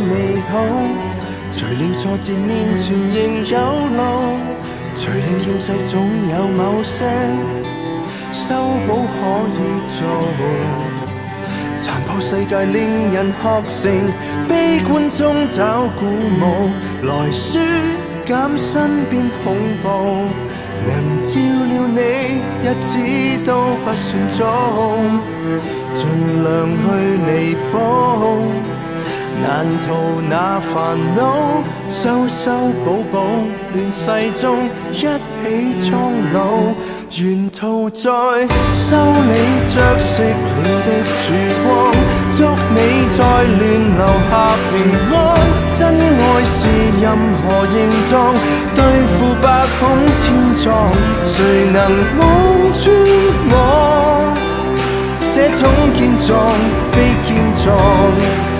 美好，除了挫折面前仍有路，除了厭世總有某些修補可以做。殘破世界令人學成，悲觀中找鼓舞，來舒減身邊恐怖。能照料你日子都不算早，盡量去彌補，難逃那煩惱，修修補補，亂世中一起蒼老，沿途在修理着熄了的曙光，祝你在亂留下平安。真愛是任何形狀，對付百孔千瘡，誰能望穿我這種堅壯非堅壯？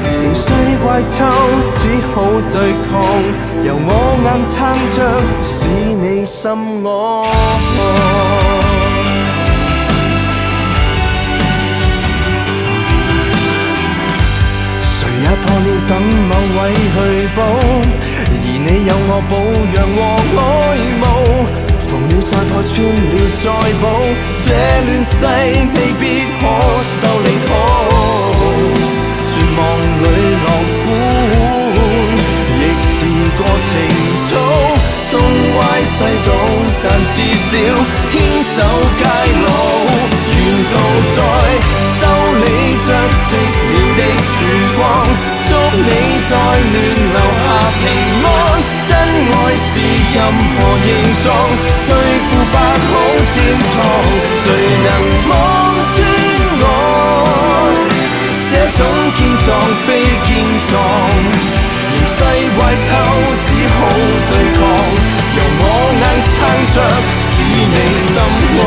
形勢壞透，只好對抗，由我硬撐着，使你心安。也破了等某位去補，而你有我保養和愛慕，縫了再破，穿了再補，這亂世未必可修理好。絕望裏樂觀，亦是過程早，東歪西倒，但至少牽手偕老，沿途在修理着熄了的曙光，祝你在亂留下平安。真愛是任何形狀，對付百孔千瘡，誰能望穿我這種堅壯非堅壯？形勢壞透，只好對抗，由我硬撐着，使你心安。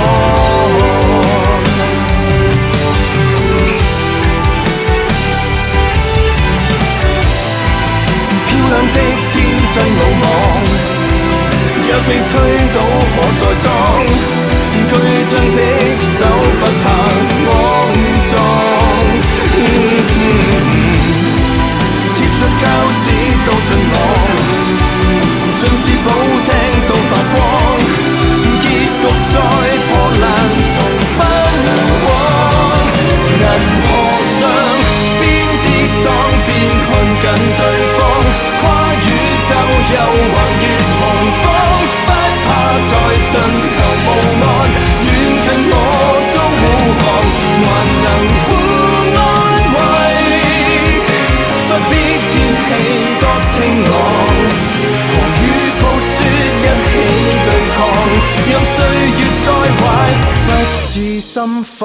漂亮的天真魯莽，若被推倒可再裝，巨匠的手不怕骯髒。貼着膠紙都盡浪，盡是補釘都發光，結局在破爛同不往。銀河上邊跌宕邊看緊對方，跨宇宙又橫越洪荒，不怕在盡頭無岸，遠近我都護航，還能互安慰，不必天氣多晴朗，狂雨暴雪一起對抗，任歲月再壞不致心慌。